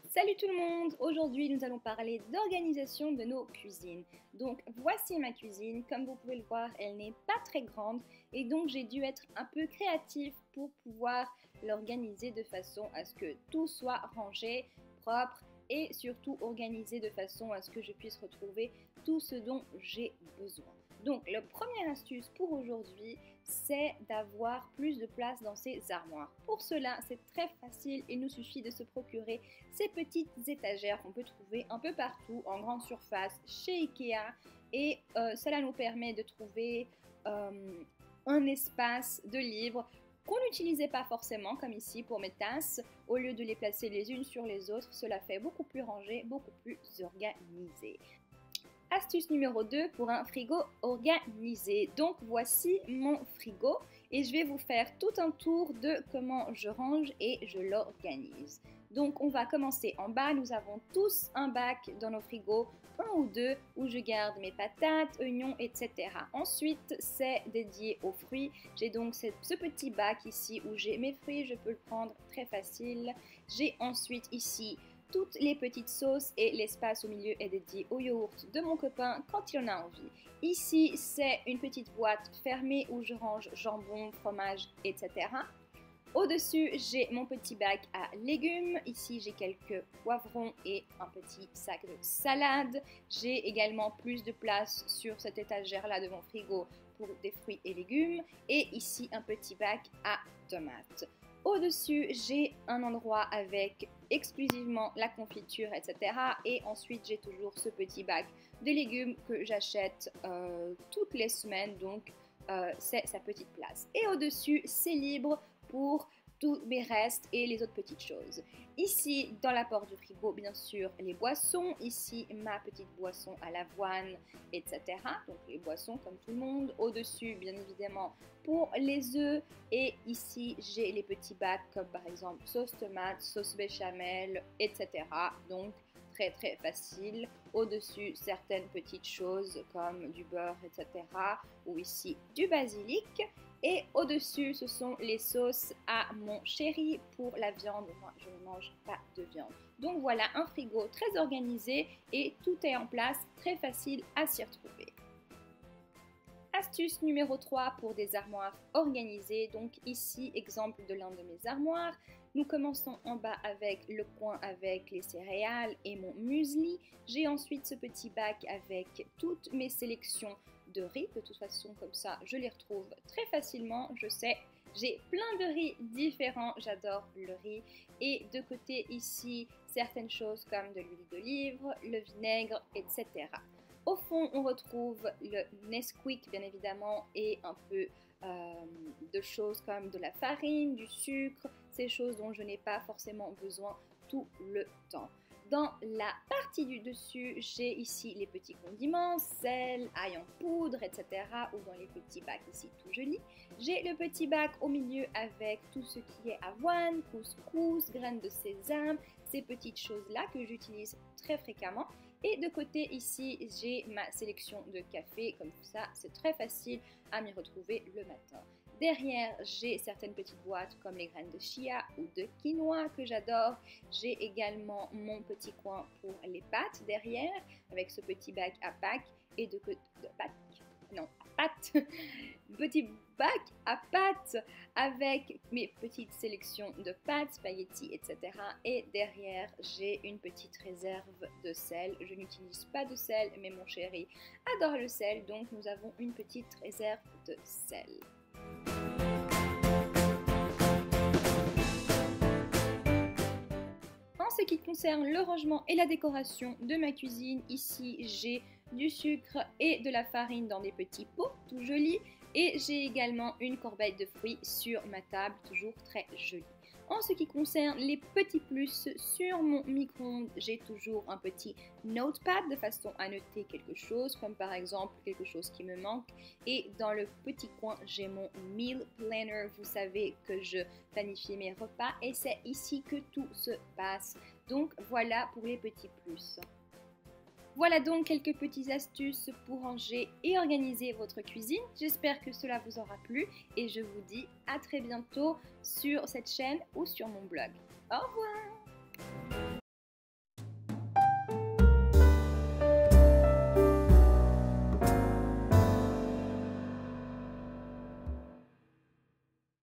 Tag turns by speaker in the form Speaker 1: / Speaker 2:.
Speaker 1: Salut tout le monde! Aujourd'hui nous allons parler d'organisation de nos cuisines. Donc voici ma cuisine, comme vous pouvez le voir elle n'est pas très grande et donc j'ai dû être un peu créatif pour pouvoir l'organiser de façon à ce que tout soit rangé, propre et surtout organisé de façon à ce que je puisse retrouver tout ce dont j'ai besoin. Donc la première astuce pour aujourd'hui, c'est d'avoir plus de place dans ses armoires. Pour cela, c'est très facile, il nous suffit de se procurer ces petites étagères qu'on peut trouver un peu partout en grande surface chez Ikea et cela nous permet de trouver un espace de livres qu'on n'utilisait pas forcément comme ici pour mes tasses. Au lieu de les placer les unes sur les autres, cela fait beaucoup plus rangé, beaucoup plus organisé. Astuce numéro 2 pour un frigo organisé. Donc voici mon frigo et je vais vous faire tout un tour de comment je range et je l'organise. Donc on va commencer en bas, nous avons tous un bac dans nos frigos, un ou deux, où je garde mes patates, oignons, etc. Ensuite c'est dédié aux fruits, j'ai donc ce petit bac ici où j'ai mes fruits, je peux le prendre très facile. J'ai ensuite ici toutes les petites sauces et l'espace au milieu est dédié au yaourt de mon copain quand il en a envie. Ici, c'est une petite boîte fermée où je range jambon, fromage, etc. Au-dessus, j'ai mon petit bac à légumes. Ici, j'ai quelques poivrons et un petit sac de salade. J'ai également plus de place sur cette étagère-là de mon frigo pour des fruits et légumes. Et ici, un petit bac à tomates. Au-dessus, j'ai un endroit avec exclusivement la confiture, etc. Et ensuite, j'ai toujours ce petit bac de légumes que j'achète toutes les semaines. Donc, c'est sa petite place. Et au-dessus, c'est libre pour tous mes restes et les autres petites choses. Ici, dans la porte du frigo, bien sûr, les boissons. Ici, ma petite boisson à l'avoine, etc. Donc, les boissons comme tout le monde. Au-dessus, bien évidemment, pour les œufs. Et ici, j'ai les petits bacs comme par exemple sauce tomate, sauce béchamel, etc. Donc, très très facile. Au-dessus, certaines petites choses comme du beurre, etc. Ou ici, du basilic. Et au-dessus, ce sont les sauces à mon chéri pour la viande. Moi, je ne mange pas de viande. Donc voilà, un frigo très organisé et tout est en place, très facile à s'y retrouver. Astuce numéro 3 pour des armoires organisées. Donc ici, exemple de l'un de mes armoires. Nous commençons en bas avec le coin avec les céréales et mon muesli. J'ai ensuite ce petit bac avec toutes mes sélections de riz. De toute façon, comme ça, je les retrouve très facilement. Je sais, j'ai plein de riz différents. J'adore le riz. Et de côté ici, certaines choses comme de l'huile d'olive, le vinaigre, etc. Au fond, on retrouve le Nesquik, bien évidemment, et un peu de choses comme de la farine, du sucre, ces choses dont je n'ai pas forcément besoin tout le temps. Dans la partie du dessus, j'ai ici les petits condiments, sel, ail en poudre, etc. Ou dans les petits bacs ici tout jolis. J'ai le petit bac au milieu avec tout ce qui est avoine, couscous, graines de sésame, ces petites choses-là que j'utilise très fréquemment. Et de côté ici, j'ai ma sélection de café, comme ça c'est très facile à m'y retrouver le matin. Derrière, j'ai certaines petites boîtes comme les graines de chia ou de quinoa que j'adore. J'ai également mon petit coin pour les pâtes derrière, avec ce petit bac à pâtes et petit bac à pâtes avec mes petites sélections de pâtes, spaghettis, etc. Et derrière, j'ai une petite réserve de sel. Je n'utilise pas de sel, mais mon chéri adore le sel, donc nous avons une petite réserve de sel. En ce qui concerne le rangement et la décoration de ma cuisine, ici j'ai du sucre et de la farine dans des petits pots tout jolis et j'ai également une corbeille de fruits sur ma table, toujours très jolie. En ce qui concerne les petits plus, sur mon micro-ondes, j'ai toujours un petit notepad de façon à noter quelque chose, comme par exemple quelque chose qui me manque. Et dans le petit coin, j'ai mon meal planner. Vous savez que je planifie mes repas et c'est ici que tout se passe. Donc voilà pour les petits plus. Voilà donc quelques petites astuces pour ranger et organiser votre cuisine. J'espère que cela vous aura plu et je vous dis à très bientôt sur cette chaîne ou sur mon blog. Au revoir!